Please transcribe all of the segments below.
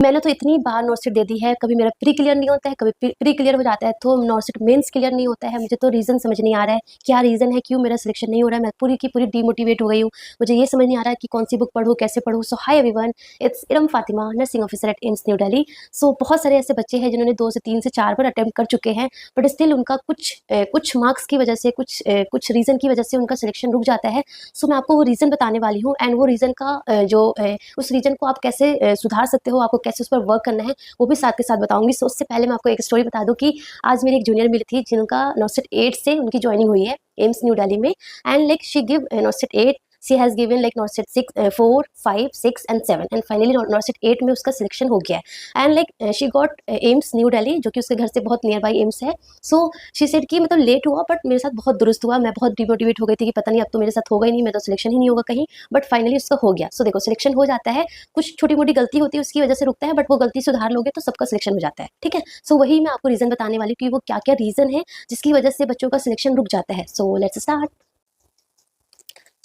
मैंने तो इतनी बार नोटशीट दे दी है, कभी मेरा प्री क्लियर नहीं होता है, कभी प्री क्लियर हो जाता है, तो नोटशीट मेंस क्लियर नहीं होता है। मुझे तो रीज़न समझ नहीं आ रहा है, क्या रीज़न है, क्यों मेरा सिलेक्शन नहीं हो रहा है। मैं पूरी की पूरी डिमोटिवेट हो गई हूँ। मुझे ये समझ नहीं आ रहा है कि कौन सी बुक पढूँ, कैसे पढूँ। So hi everyone, it's Iram Fatima, nursing officer at AIIMS new Delhi. So बहुत सारे ऐसे बच्चे हैं जिन्होंने 2 से 3 से 4 बार अटेम्प्ट कर चुके हैं, बट स्टिल उनका कुछ मार्क्स की वजह से, कुछ रीज़न की वजह से उनका सिलेक्शन रुक जाता है। सो मैं आपको वो रीज़न बताने वाली हूँ, एंड वो रीज़न का उस रीज़न को आप कैसे सुधार सकते हो, आपको कैसे उस पर वर्क करना है, वो भी साथ के साथ बताऊंगी। सो उससे पहले मैं आपको एक स्टोरी बता दूं कि आज मेरी एक जूनियर मिली थी जिनका नॉर्सेट 8 से उनकी ज्वाइनिंग हुई है एम्स न्यू दिल्ली में, and like she give नॉर्सेट 8, she has given like NORCET 6, 4, 5, 6 and 7, and finally NORCET 8 में उसका सिलेक्शन हो गया है, and like she got AIIMS new Delhi, जो कि उसके घर से बहुत नियर बाई एम्स है। सो शी सेड कि मतलब लेट हुआ बट मेरे साथ बहुत दुरुस्त हुआ। मैं बहुत डिमोटिवेट हो गई थी कि पता नहीं अब तो मेरे साथ होगा ही नहीं, मैं तो सिलेक्शन ही नहीं होगा कहीं, बट फाइनली उसका हो गया। सो देखो, सिलेक्शन हो जाता है, कुछ छोटी मोटी गलती होती है उसकी वजह से रुकता है, बट वो गलती सुधार लोगे तो सबका सिलेक्शन हो जाता है, ठीक है। सो वही मैं आपको रीजन बताने वाली हूँ कि वो क्या क्या रीजन है जिसकी वजह से बच्चों का सिलेक्शन रुक जाता है। So let's start.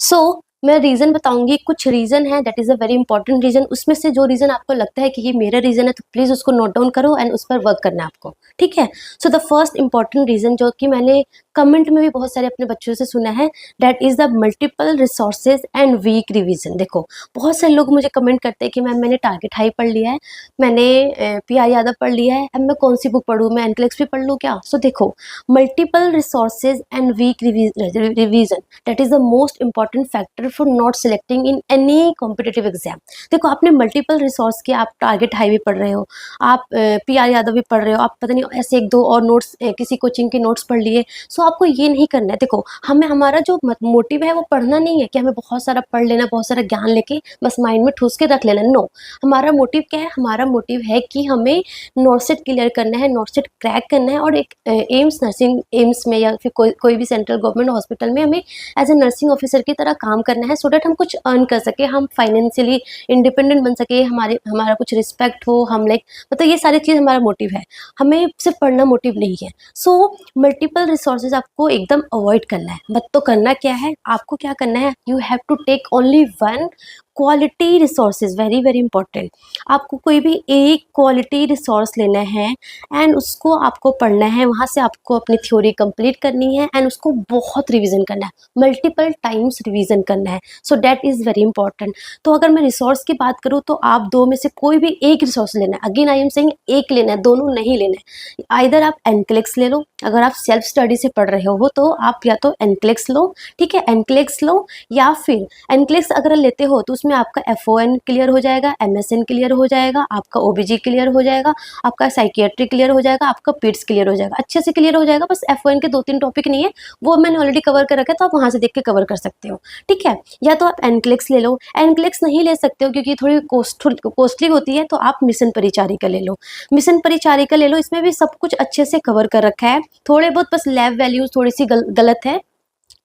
सो मैं रीज़न बताऊंगी, कुछ रीज़न है that is a very important reason. उसमें से जो रीज़न आपको लगता है कि ये मेरा रीज़न है तो प्लीज़ उसको नोट डाउन करो एंड उस पर वर्क करना है आपको, ठीक है। So the first important reason, जो कि मैंने कमेंट में भी बहुत सारे अपने बच्चों से सुना है, that is the multiple resources and weak revision. देखो, बहुत सारे लोग मुझे कमेंट करते हैं कि मैम मैंने टारगेट हाई पढ़ लिया है, मैंने पी.आई. यादव पढ़ लिया है, अब मैं कौन सी बुक पढ़ूँ, मैं एनक्लेक्स भी पढ़ लूँ क्या। सो देखो, multiple resources and weak revision that is the most important factor for not selecting in any competitive exam. देखो, आपने मल्टीपल रिसोर्स के, आप टारगेट हाई भी पढ़ रहे हो, आप पी.आई. यादव भी पढ़ रहे हो, आप पता नहीं ऐसे एक दो और नोट्स किसी कोचिंग के नोट्स पढ़ लिए। सो आपको ये नहीं करना है। देखो, हमें हमारा जो मोटिव है वो पढ़ना नहीं है कि हमें बहुत सारा पढ़ लेना, बहुत सारा ज्ञान लेके बस माइंड में ठूस के रख लेना। नो, हमारा मोटिव क्या है? हमारा मोटिव है कि हमें नॉर्सेट क्लियर करना है, नॉर्सेट क्रैक करना है, और एक एम्स नर्सिंग, एम्स में या फिर कोई भी सेंट्रल गवर्नमेंट हॉस्पिटल में हमें एज ए नर्सिंग ऑफिसर की तरह काम करना है, सो डैट हम कुछ अर्न कर सके, हम फाइनेंशियली इंडिपेंडेंट बन सके, हमारा कुछ रिस्पेक्ट हो, हम लाइक मतलब ये सारी चीज़ हमारा मोटिव है। हमें सिर्फ पढ़ना मोटिव नहीं है। सो मल्टीपल रिसोर्सेज आपको एकदम अवॉइड करना है। बट तो करना क्या है, आपको क्या करना है, you have to take only one quality resources, very very important. आपको कोई भी एक क्वालिटी रिसोर्स लेना है एंड उसको आपको पढ़ना है, वहाँ से आपको अपनी थ्योरी कंप्लीट करनी है एंड उसको बहुत रिवीजन करना है, मल्टीपल टाइम्स रिवीजन करना है। So that is very important. तो अगर मैं रिसोर्स की बात करूँ तो आप दो में से कोई भी एक रिसोर्स लेना है। अगेन आई एम सेइंग एक लेना है, दोनों नहीं लेना है। आइदर आप एनक्लेक्स ले लो, अगर आप सेल्फ स्टडी से पढ़ रहे हो तो आप या तो एनक्लेक्स लो, ठीक है, एनक्लेक्स लो, या फिर एनक्लेक्स अगर लेते हो तो उसमें आपका FON क्लियर हो जाएगा, MSN क्लियर हो जाएगा, आपका OBG क्लियर हो जाएगा, आपका साइकियाट्री क्लियर हो जाएगा, आपका पीड्स क्लियर हो जाएगा, अच्छे से क्लियर हो जाएगा। बस FON के 2-3 टॉपिक नहीं है, वो मैंने ऑलरेडी कवर कर रखा है, तो आप वहाँ से देख के कवर कर सकते हो, ठीक है। या तो आप एनक्लेक्स ले लो, एनक्लेक्स नहीं ले सकते हो क्योंकि थोड़ी कॉस्टली होती है, तो आप मिशन परिचारिका ले लो, मिशन परिचारिका ले लो। इसमें भी सब कुछ अच्छे से कवर कर रखा है, थोड़े बहुत बस लैब वैल्यूज थोड़ी सी गलत है,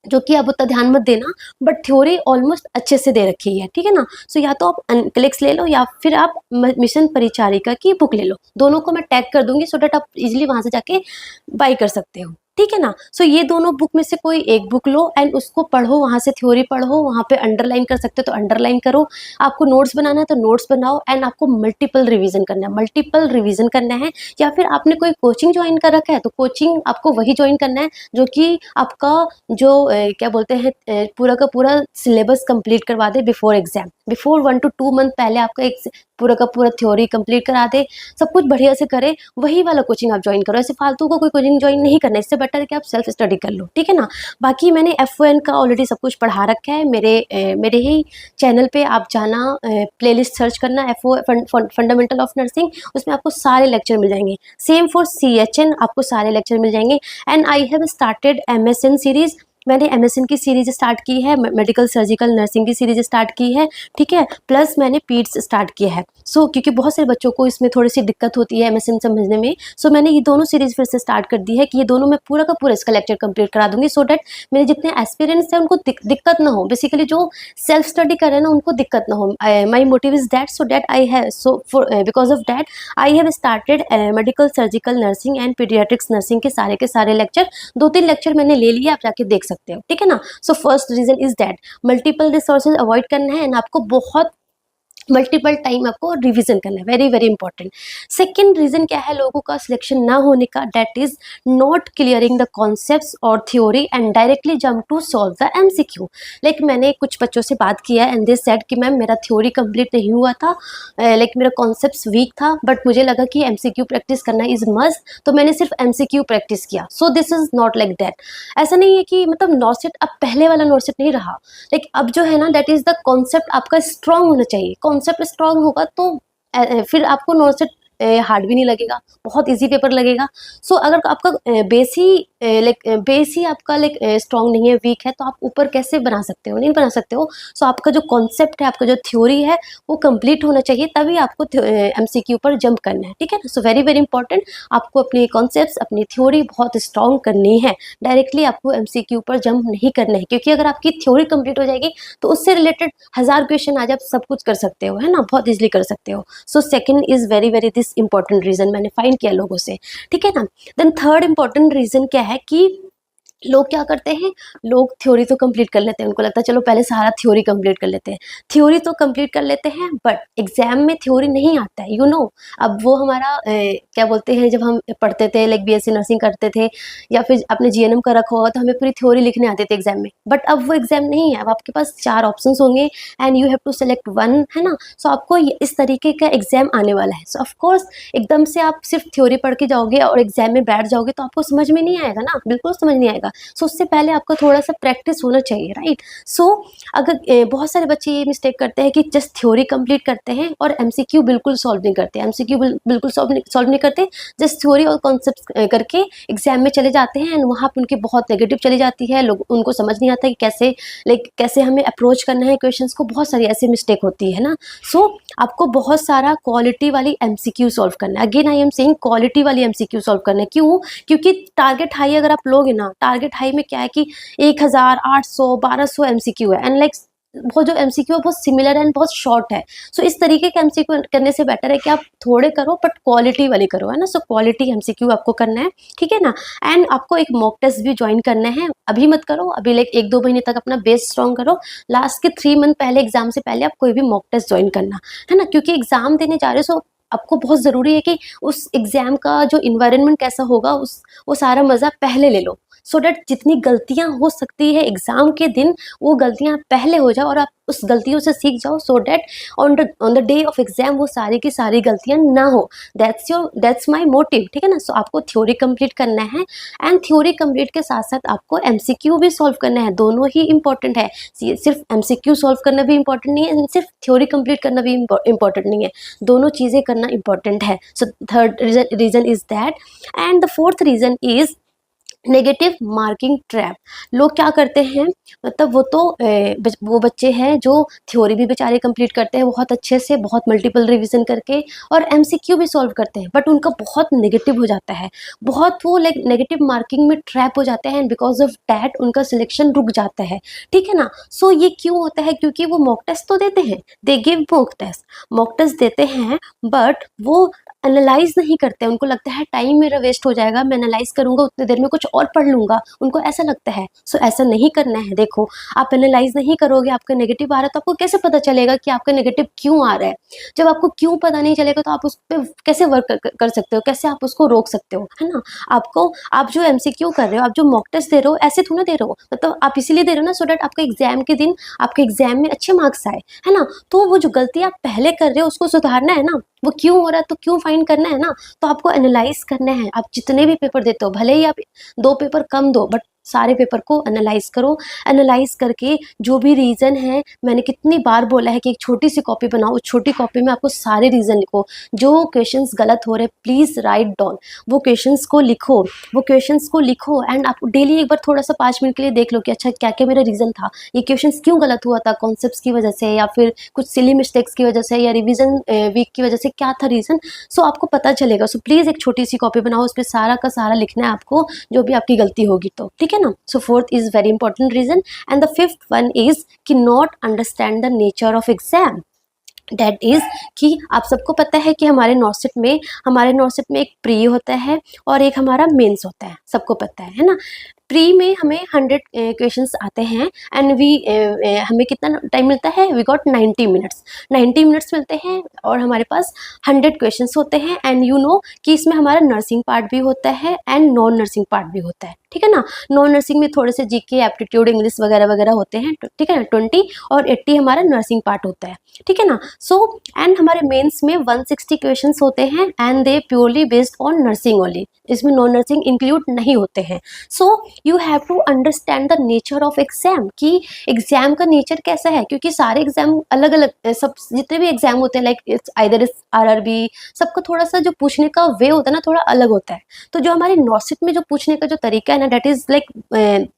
जो कि आप उतना ध्यान मत देना, बट थ्योरी ऑलमोस्ट अच्छे से दे रखी है, ठीक है ना। सो या तो आप एनक्लेक्स ले लो या फिर आप मिशन परिचारिका की बुक ले लो। दोनों को मैं टैग कर दूंगी सो डैट आप इजीली वहां से जाके बाई कर सकते हो, ठीक है ना। सो ये दोनों बुक में से कोई एक बुक लो एंड उसको पढ़ो, वहाँ से थ्योरी पढ़ो, वहाँ पे अंडरलाइन कर सकते हो तो अंडरलाइन करो, आपको नोट्स बनाना है तो नोट्स बनाओ, एंड आपको मल्टीपल रिवीजन करना है, मल्टीपल रिवीजन करना है। या फिर आपने कोई कोचिंग ज्वाइन कर रखा है तो कोचिंग आपको वही ज्वाइन करना है जो कि आपका जो क्या बोलते हैं पूरा का पूरा सिलेबस कंप्लीट करवा दे before exam, before 1 to 2 month पहले आपका एक पूरा का पूरा थ्योरी कंप्लीट करा दे, सब कुछ बढ़िया से करे, वही वाला कोचिंग आप ज्वाइन करो। ऐसे फालतू को कोई कोचिंग ज्वाइन नहीं करना, इससे बेटर है कि आप सेल्फ स्टडी कर लो, ठीक है ना। बाकी मैंने FON का ऑलरेडी सब कुछ पढ़ा रखा है, मेरे ही चैनल पे आप जाना, प्लेलिस्ट सर्च करना FO फंडामेंटल ऑफ नर्सिंग, उसमें आपको सारे लेक्चर मिल जाएंगे। सेम फॉर CHN, आपको सारे लेक्चर मिल जाएंगे। And I have started MSN series, मैंने MSN की सीरीज स्टार्ट की है, मेडिकल सर्जिकल नर्सिंग की सीरीज स्टार्ट की है, ठीक है, प्लस मैंने पीड्स स्टार्ट किया है। सो क्योंकि बहुत सारे बच्चों को इसमें थोड़ी सी दिक्कत होती है MSN समझने में, सो मैंने ये दोनों सीरीज फिर से स्टार्ट कर दी है कि ये दोनों मैं पूरा का पूरा इसका लेक्चर कंप्लीट करा दूंगी, सो डैट मेरे जितने एस्पिरेंट्स हैं उनको दिक्कत ना हो, बेसिकली जो सेल्फ स्टडी कर रहे हैं ना उनको दिक्कत ना हो। My motive is that, so that I have because of that I have started medical surgical nursing and paediatrics nursing के सारे लेक्चर, 2-3 लेक्चर मैंने ले लिए, आप जाके देख सकते हो, ठीक है ना। So first reason is that multiple resources avoid करना है एंड आपको बहुत मल्टीपल टाइम आपको रिवीजन करना है, very very important. Second reason क्या है लोगों का सिलेक्शन ना होने का, that is not clearing the concepts और theory and directly jump to solve the MCQ. Like मैंने कुछ बच्चों से बात किया एंड दे सेड कि मैम मेरा थ्योरी कंप्लीट नहीं हुआ था, लाइक मेरा कॉन्सेप्ट्स वीक था, बट मुझे लगा कि एमसीक्यू प्रैक्टिस करना इज मस्ट, तो मैंने सिर्फ एमसीक्यू प्रैक्टिस किया। So this is not like that. ऐसा नहीं है कि मतलब नॉट अब पहले वाला नॉट नहीं रहा, लाइक अब जो है ना दैट इज द कॉन्सेप्ट आपका स्ट्रांग होना चाहिए। कॉन्सेप्ट स्ट्रांग होगा तो फिर आपको नॉट सेट हार्ड भी नहीं लगेगा, बहुत इजी पेपर लगेगा। सो अगर आपका बेस ही बेस ही आपका लाइक स्ट्रांग नहीं है, वीक है, तो आप ऊपर कैसे बना सकते हो, नहीं बना सकते हो। सो आपका जो कॉन्सेप्ट है, आपका जो थ्योरी है वो कंप्लीट होना चाहिए, तभी आपको एमसीक्यू पर जंप करना है, ठीक है। सो वेरी वेरी इंपॉर्टेंट, आपको अपने कॉन्सेप्ट्स अपनी थ्योरी बहुत स्ट्रांग करनी है, डायरेक्टली आपको एमसीक्यू पर जंप नहीं करना है, क्योंकि अगर आपकी थ्योरी कंप्लीट हो जाएगी तो उससे रिलेटेड 1000 क्वेश्चन आज आप सब कुछ कर सकते हो, है ना, बहुत इजीली कर सकते हो। So second is very very this important reason मैंने फाइंड किया लोगों से, ठीक है ना। देन थर्ड इंपॉर्टेंट रीजन क्या है कि लोग क्या करते हैं, लोग थ्योरी तो कंप्लीट कर लेते हैं, उनको लगता है चलो पहले सारा थ्योरी कंप्लीट कर लेते हैं, थ्योरी तो कंप्लीट कर लेते हैं, बट एग्जाम में थ्योरी नहीं आता है, यू नो। अब वो हमारा क्या बोलते हैं, जब हम पढ़ते थे लाइक बीएससी नर्सिंग करते थे या फिर आपने जीएनएम का रखा होगा तो हमें पूरी थ्योरी लिखने आते थे एग्जाम में, बट अब वो एग्जाम नहीं है। अब आपके पास 4 ऑप्शंस होंगे and you have to select one, है ना। सो आपको इस तरीके का एग्जाम आने वाला है। सो ऑफकोर्स एकदम से आप सिर्फ थ्योरी पढ़ के जाओगे और एग्जाम में बैठ जाओगे तो आपको समझ में नहीं आएगा ना, बिल्कुल समझ नहीं आएगा। सो उससे पहले आपको थोड़ा सा प्रैक्टिस होना चाहिए, राइट। सो अगर बहुत सारे बच्चे ये मिस्टेक करते हैं कि जस्ट थ्योरी कंप्लीट करते हैं और एमसीक्यू बिल्कुल सॉल्व नहीं करते, एमसीक्यू बिल्कुल सॉल्व नहीं करते, जस्ट थ्योरी और कॉन्सेप्ट करके एग्जाम में चले जाते हैं एंड वहाँ पे उनकी बहुत नेगेटिव चली जाती है, लोग उनको समझ नहीं आता कि कैसे हमें अप्रोच करना है क्वेश्चंस को, बहुत सारी ऐसी मिस्टेक होती है ना। सो आपको बहुत सारा क्वालिटी वाली एमसीक्यू सॉल्व करना है, again I am saying quality वाली एमसीक्यू सॉल्व करना है। क्यों? क्योंकि टारगेट हाई अगर आप लोगे ना, टारगेट हाई में क्या है कि 1000, 800, 1200 एमसीक्यू है एंड लाइक वो जो एमसीक्यू है बहुत सिमिलर एंड बहुत शॉर्ट है। सो इस तरीके के एमसीक्यू करने से बेटर है कि आप थोड़े करो बट क्वालिटी वाले करो, है ना। सो क्वालिटी एमसीक्यू आपको करना है, ठीक है ना। एंड आपको एक मॉक टेस्ट भी ज्वाइन करना है, अभी मत करो, अभी लाइक 1-2 महीने तक अपना बेस स्ट्रॉन्ग करो, लास्ट के 3 मंथ पहले एग्जाम से पहले आप कोई भी मॉक टेस्ट ज्वाइन करना, है ना, क्योंकि एग्जाम देने जा रहे हो। सो आपको बहुत ज़रूरी है कि उस एग्जाम का जो इन्वायरमेंट कैसा होगा वो सारा मज़ा पहले ले लो, सो डैट जितनी गलतियां हो सकती है एग्जाम के दिन वो गलतियां पहले हो जाओ और आप उस गलतियों से सीख जाओ, so that on the day of exam वो सारी की सारी गलतियां ना हो। दैट्स माय मोटिव, ठीक है ना। सो आपको थ्योरी कंप्लीट करना है एंड थ्योरी कंप्लीट के साथ साथ आपको एमसीक्यू भी सॉल्व करना है, दोनों ही इंपॉर्टेंट है। सिर्फ एमसीक्यू सॉल्व करना भी इंपॉर्टेंट नहीं है, सिर्फ थ्योरी कंप्लीट करना भी इंपॉर्टेंट नहीं है, दोनों चीज़ें करना इंपॉर्टेंट है। So third reason is that and the fourth reason is negative marking trap. लोग क्या करते हैं, मतलब वो बच्चे हैं जो थ्योरी भी बेचारे कंप्लीट करते हैं बहुत अच्छे से, बहुत मल्टीपल रिवीजन करके और एमसीक्यू भी सॉल्व करते हैं, बट उनका बहुत नेगेटिव हो जाता है, बहुत वो लाइक नेगेटिव मार्किंग में ट्रैप हो जाते हैं एंड बिकॉज ऑफ दैट उनका सिलेक्शन रुक जाता है, ठीक है ना। सो ये क्यों होता है? क्योंकि वो मॉक टेस्ट तो देते हैं, दे गिव मॉक टेस्ट देते हैं, बट वो एनालाइज नहीं करते, उनको लगता है टाइम मेरा वेस्ट हो जाएगा, मैं एनालाइज करूंगा उतनी देर में कुछ और पढ़ लूंगा, उनको ऐसा लगता है। सो ऐसा नहीं करना है। देखो आप एनालाइज नहीं करोगे, आपका नेगेटिव आ रहा है तो आपको कैसे पता चलेगा कि आपका नेगेटिव क्यों आ रहा है? जब आपको क्यों पता नहीं चलेगा तो आप उस पर कैसे वर्क कर सकते हो, कैसे आप उसको रोक सकते हो, है ना। आप जो एमसीक्यू कर रहे हो, आप जो मॉक टेस्ट दे रहे हो, ऐसे थोड़ा दे रहे हो, मतलब आप इसीलिए दे रहे हो ना, सो डैट आपका एग्जाम के दिन आपके एग्जाम में अच्छे मार्क्स आए, है ना। तो वो जो गलती आप पहले कर रहे हो उसको सुधारना है ना, वो क्यों हो रहा है तो क्यों फाइंड करना है ना। तो आपको एनालाइज करना है, आप जितने भी पेपर देते हो, भले ही आप 2 पेपर कम दो, बट सारे पेपर को एनालाइज करो। एनालाइज करके जो भी रीज़न है, मैंने कितनी बार बोला है कि एक छोटी सी कॉपी बनाओ, उस छोटी कॉपी में आपको सारे रीज़न लिखो, जो क्वेश्चंस गलत हो रहे प्लीज़ राइट डाउन, वो क्वेश्चंस को लिखो एंड आप डेली एक बार थोड़ा सा 5 मिनट के लिए देख लो कि अच्छा क्या क्या मेरा रीज़न था, ये क्वेश्चंस क्यों गलत हुआ था, कॉन्सेप्ट्स की वजह से या फिर कुछ सिली मिस्टेक्स की वजह से या रिविजन वीक की वजह से, क्या था रीज़न। सो आपको पता चलेगा। सो प्लीज़ एक छोटी सी कॉपी बनाओ, उस पर सारा का सारा लिखना है आपको, जो भी आपकी गलती होगी तो, ठीक है ना। So fourth is very important reason and the fifth one is कि not understand the nature of exam. That is कि आप सबको पता है कि हमारे नॉर्सेट में एक प्री होता है और एक हमारा मेंस होता है, सबको पता है ना। प्री में हमें 100 क्वेश्चंस आते हैं एंड वी हमें कितना टाइम मिलता है, वी गॉट 90 मिनट्स, 90 मिनट्स मिलते हैं और हमारे पास 100 क्वेश्चंस होते हैं एंड यू नो कि इसमें हमारा नर्सिंग पार्ट भी होता है एंड नॉन नर्सिंग पार्ट भी होता है, ठीक है ना। नॉन नर्सिंग में थोड़े से जीके, एप्टीट्यूड, इंग्लिश वगैरह वगैरह होते हैं, ठीक है ना। 20 और 80 हमारा नर्सिंग पार्ट होता है, ठीक है ना। सो एंड हमारे मेंस में 160 क्वेश्चंस होते हैं and they purely based on nursing only, इसमें नॉन नर्सिंग इंक्लूड नहीं होते हैं। So you have to understand the nature of exam, कि एग्जाम का नेचर कैसा है, क्योंकि सारे एग्जाम अलग अलग, सब जितने भी एग्जाम होते हैं like it's either it's RRB, सबका थोड़ा सा जो पूछने का वे होता है ना थोड़ा अलग होता है। तो जो हमारे नॉसिट में जो पूछने का जो तरीका है ना, that is like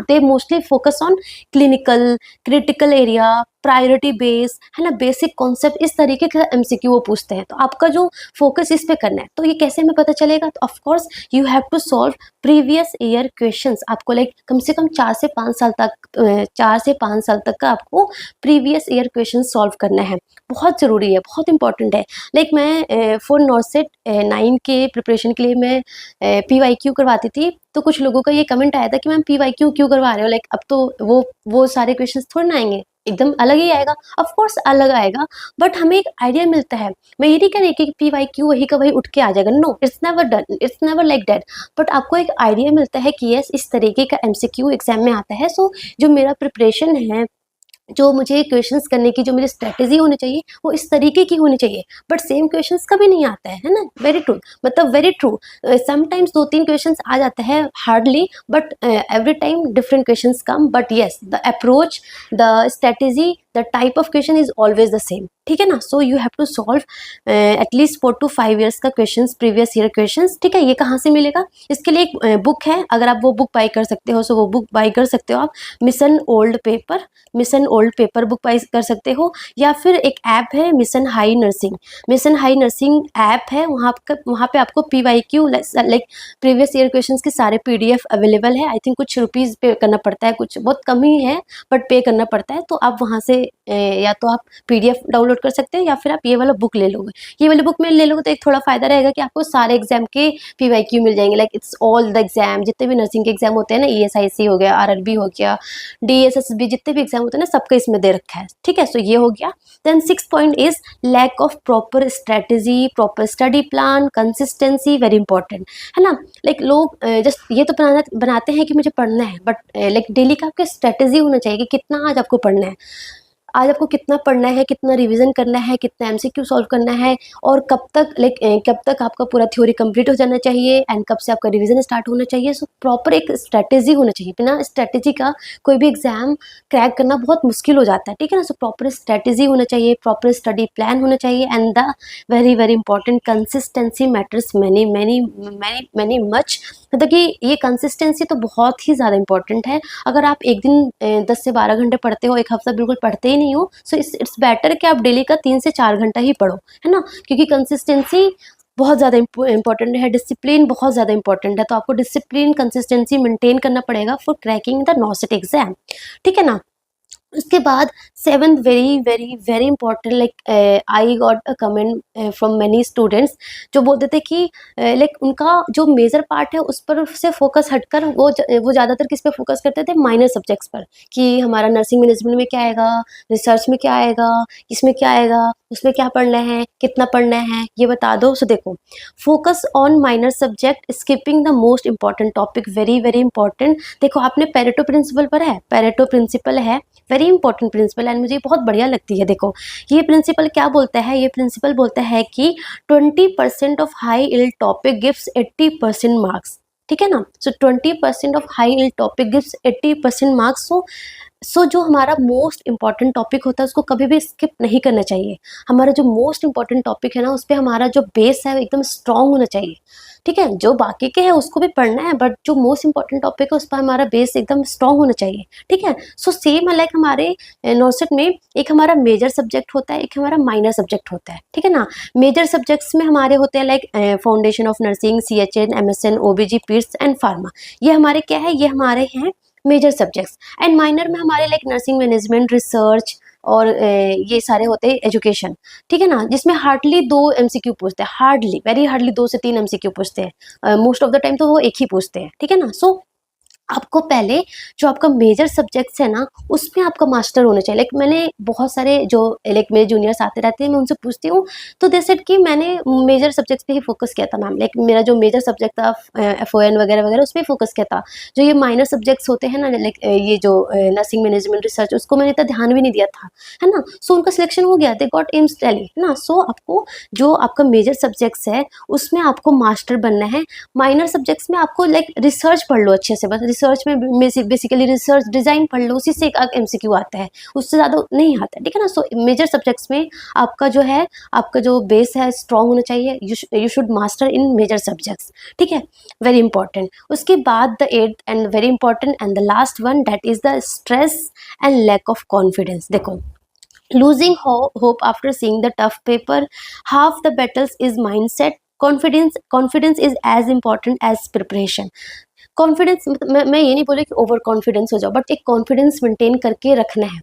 they mostly focus on clinical, critical area, priority base, है ना, बेसिक कॉन्सेप्ट, इस तरीके का एमसीक्यू वो पूछते हैं। तो आपका जो फोकस इस पे करना है, तो ये कैसे हमें पता चलेगा, तो of course you have to solve previous year questions. आपको लाइक कम से कम 4 से 5 साल तक 4 से 5 साल तक का आपको प्रीवियस ईयर क्वेश्चन सॉल्व करना है, बहुत ज़रूरी है, बहुत इंपॉर्टेंट है। लाइक मैं फॉर नॉर्सेट 9 के प्रिपरेशन के लिए मैं PYQ करवाती थी, तो कुछ लोगों का ये कमेंट आया था कि मैम PYQ क्यों करवा रहे हो, लाइक अब तो वो सारे क्वेश्चंस थोड़ी ना आएंगे, एकदम अलग ही आएगा। ऑफ कोर्स अलग आएगा, बट हमें एक आइडिया मिलता है। मैं ये नहीं कह रही कि PYQ वही का वही उठ के आ जाएगा, no, it's never done, it's never like that. But आपको एक आइडिया मिलता है कि यस इस तरीके का MCQ एग्जाम में आता है। सो जो मेरा प्रिपरेशन है, जो मुझे क्वेश्चंस करने की जो मेरी स्ट्रेटेजी होनी चाहिए, वो इस तरीके की होनी चाहिए। बट सेम क्वेश्चंस कभी नहीं आता है ना, वेरी ट्रू, मतलब वेरी ट्रू। समटाइम्स 2-3 क्वेश्चंस आ जाते हैं hardly, but every time different questions come, but yes the approach, the strategy, the type of question is always the same, ठीक है ना। So you have to solve at least 4 to 5 years का questions, previous year questions, ठीक है। ये कहाँ से मिलेगा, इसके लिए एक बुक है, अगर आप वो बुक बाई कर सकते हो, सो वो बुक बाई कर सकते हो आप, mission old paper book by कर सकते हो, या फिर एक ऐप है मिशन हाई नर्सिंग ऐप है, वहाँ पे आपको PYQ like previous year questions के सारे PDF अवेलेबल है। आई थिंक कुछ रुपीज़ पे करना पड़ता है, कुछ बहुत कम ही है, बट पे करना पड़ता है। तो आप वहाँ से या तो आप PDF डाउनलोड कर सकते हैं, या फिर आप ये वाला बुक ले लोगे। ये वाली बुक में ले लोगे तो एक थोड़ा फायदा रहेगा कि आपको सारे एग्जाम के PYQ मिल जाएंगे, like it's all the exam, जितने भी नर्सिंग के एग्जाम होते हैं ना, ESIC हो गया, RRB हो गया, DSSB, जितने भी एग्जाम होते हैं ना, सबका इसमें दे रखा है, ठीक है। सो ये हो गया। Then 6 point is lack of proper strategy, proper study plan, consistency, very important, है ना। लाइक लोग जस्ट ये तो बनाते हैं कि मुझे पढ़ना है, बट लाइक डेली का आपका स्ट्रेटेजी होना चाहिए कि कितना आज आपको पढ़ना है, आज आपको कितना पढ़ना है, कितना रिवीजन करना है, कितना MCQ सॉल्व करना है, और कब तक आपका पूरा थ्योरी कंप्लीट हो जाना चाहिए एंड कब से आपका रिवीजन स्टार्ट होना चाहिए। सो प्रॉपर एक स्ट्रेटेजी होना चाहिए, बिना स्ट्रेटेजी का कोई भी एग्जाम क्रैक करना बहुत मुश्किल हो जाता है, ठीक है ना। सो प्रॉपर स्ट्रेटेजी होना चाहिए, प्रॉपर स्टडी प्लान होना चाहिए, and the very very important consistency matters many many many many much. मतलब कि ये कंसिस्टेंसी तो बहुत ही ज़्यादा इंपॉर्टेंट है। अगर आप एक दिन 10 से 12 घंटे पढ़ते हो, एक हफ्ता बिल्कुल पढ़ते ही नहीं हो, सो इट्स बेटर कि आप डेली का 3 से 4 घंटा ही पढ़ो, है ना, क्योंकि कंसिस्टेंसी बहुत ज़्यादा इंपॉर्टेंट है, डिसिप्लिन बहुत ज़्यादा इंपॉर्टेंट है। तो आपको डिसिप्लिन, कंसिस्टेंसी मेंटेन करना पड़ेगा फॉर क्रैकिंग द नॉसिट एग्जाम, ठीक है ना। उसके बाद 7th very very very important, like I got a comment from many students, जो बोलते थे कि लाइक उनका जो मेजर पार्ट है उस पर से फोकस हटकर वो ज़्यादातर किस पे फोकस करते थे, माइनर सब्जेक्ट्स पर, कि हमारा नर्सिंग मैनेजमेंट में क्या आएगा, रिसर्च में क्या आएगा, इसमें क्या आएगा, उसमें क्या पढ़ना है, कितना पढ़ना है, ये बता दो। सो देखो, focus on minor subject, skipping the most important topic, very very important. देखो आपने पेरेटो प्रिंसिपल पर है, पेरेटो प्रिंसिपल है, वेरी इंपॉर्टेंट प्रिंसिपल, एंड मुझे बहुत बढ़िया लगती है। देखो ये प्रिंसिपल क्या बोलता है, ये प्रिंसिपल बोलता है कि 20% of high yield topic gives 80% marks, ठीक है ना। So 20% of high yield topic gives 80% marks. So जो हमारा मोस्ट इंपॉर्टेंट टॉपिक होता है उसको कभी भी स्किप नहीं करना चाहिए। हमारा जो मोस्ट इंपॉर्टेंट टॉपिक है ना, उस पर हमारा जो बेस है एकदम स्ट्रांग होना चाहिए, ठीक है। जो बाकी के हैं उसको भी पढ़ना है, बट जो मोस्ट इंपॉर्टेंट टॉपिक है उस पर हमारा बेस एकदम स्ट्रांग होना चाहिए, ठीक है। सो सेम लाइक हमारे नॉर्सेट में एक हमारा मेजर सब्जेक्ट होता है, एक हमारा माइनर सब्जेक्ट होता है, ठीक है ना। मेजर सब्जेक्ट्स में हमारे होते हैं like foundation of nursing, CHN, MSN, OBG, PIRS and pharma. ये हमारे क्या है, ये हमारे हैं मेजर सब्जेक्ट्स। एंड माइनर में हमारे लाइक नर्सिंग मैनेजमेंट, रिसर्च और ये सारे होते हैं एजुकेशन, ठीक है ना, जिसमें हार्डली 2 MCQ पूछते हैं, हार्डली, वेरी हार्डली 2 से 3 MCQ पूछते हैं, मोस्ट ऑफ द टाइम तो वो एक ही पूछते हैं, ठीक है ना। सो आपको पहले जो आपका मेजर सब्जेक्ट्स है ना, उसमें आपका मास्टर होना चाहिए। लाइक मैंने बहुत सारे जो लाइक मेरे जूनियर्स आते रहते हैं, मैं उनसे पूछती हूँ, तो दे सेड कि मैंने मेजर सब्जेक्ट्स पे ही फोकस किया था मैम। लाइक मेरा जो मेजर सब्जेक्ट था FON वगैरह वगैरह, उस पर फोकस किया था। जो ये माइनर सब्जेक्ट्स होते हैं ना, लाइक ये जो नर्सिंग मैनेजमेंट रिसर्च, उसको मैंने इतना ध्यान भी नहीं दिया था, है ना। सो उनका सिलेक्शन हो गया, दे गॉट एम्स दिल्ली, है ना। सो आपको जो आपका मेजर सब्जेक्ट्स है उसमें आपको मास्टर बनना है। माइनर सब्जेक्ट्स में आपको लाइक रिसर्च पढ़ लो अच्छे से, बस रिसर्च में बेसिकली रिसर्च डिजाइन पढ़ लो, उसी से एक MCQ आता है, उससे ज़्यादा नहीं आता है, ठीक है ना। सो मेजर सब्जेक्ट्स में आपका जो है, आपका जो बेस है स्ट्रांग होना चाहिए। You should master in major subjects, ठीक है, वेरी इंपॉर्टेंट। उसके बाद the eighth and very important and the last one, that is the stress and lack of confidence. देखो, losing hope after seeing the tough paper, half the battles is mindset. Confidence is as important as preparation. Confidence, मैं ये नहीं बोले कि over confidence हो जाओ, but एक confidence maintain करके रखना है।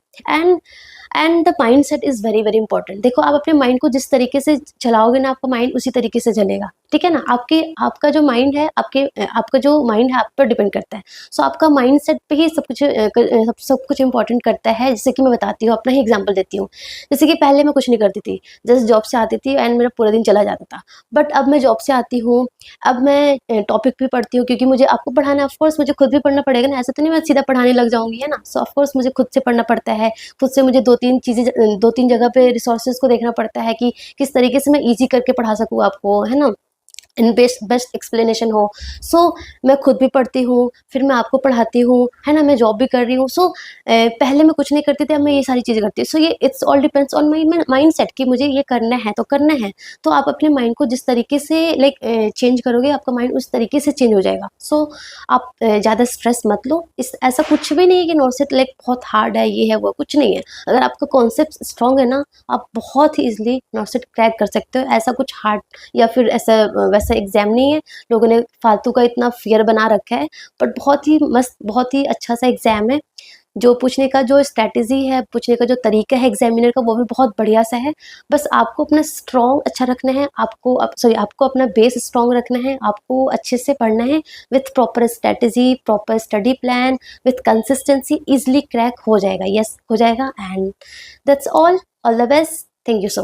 And the mind set is very very important. देखो, आप अपने माइंड को जिस तरीके से चलाओगे ना, आपका माइंड उसी तरीके से चलेगा, ठीक है ना। आपका जो माइंड है, आपका जो माइंड है आप पर डिपेंड करता है। सो आपका माइंड सेट पे ही सब कुछ इंपॉर्टेंट करता है। जैसे कि मैं बताती हूँ, अपना ही एग्जाम्पल देती हूँ। जैसे कि पहले मैं कुछ नहीं करती थी, जस्ट जॉब से आती थी एंड मेरा पूरा दिन चला जाता था। बट अब मैं जॉब से आती हूँ, अब मैं टॉपिक भी पढ़ती हूँ, क्योंकि मुझे आपको पढ़ाना है, ऑफ कोर्स मुझे खुद भी पढ़ना पड़ेगा ना। ऐसा तो नहीं मैं सीधा पढ़ाने लग जाऊँगी, है ना। सो ऑफ कोर्स मुझे खुद से पढ़ना पड़ता है, खुद से मुझे 2-3 जगह पे रिसोर्सेज को देखना पड़ता है कि किस तरीके से मैं ईज़ी करके पढ़ा सकूँ आपको, है ना। इन बेस्ट एक्सप्लेनेशन हो। सो मैं खुद भी पढ़ती हूँ, फिर मैं आपको पढ़ाती हूँ, है ना। मैं जॉब भी कर रही हूँ। सो पहले मैं कुछ नहीं करती थी, अब मैं ये सारी चीज़ें करती हूँ। सो ये it's all depends on my mind set कि मुझे ये करना है तो करना है। तो आप अपने माइंड को जिस तरीके से लाइक चेंज करोगे, आपका माइंड उस तरीके से चेंज हो जाएगा। सो आप ज़्यादा स्ट्रेस मत लो। ऐसा कुछ भी नहीं है कि नॉर्सेट लाइक बहुत हार्ड है, ये है वो, कुछ नहीं है। अगर आपका कॉन्सेप्ट स्ट्रॉन्ग है ना, आप बहुत ही ईजिली नॉर्सेट क्रैक कर सकते हो। ऐसा कुछ हार्ड या फिर ऐसा वैसा एग्जाम नहीं है। लोगों ने फालतू का इतना फियर बना रखा है, बट बहुत ही मस्त, बहुत ही अच्छा सा एग्जाम है। जो पूछने का जो स्ट्रैटेजी है, पूछने का जो तरीका है एग्जामिनर का, वो भी बहुत बढ़िया सा है। बस आपको अपना स्ट्रॉन्ग अच्छा रखना है, आपको अपना बेस स्ट्रॉन्ग रखना है, आपको अच्छे से पढ़ना है with proper strategy, proper study plan, with consistency. Easily crack हो जाएगा, यस हो जाएगा। And that's all the best. Thank you so much.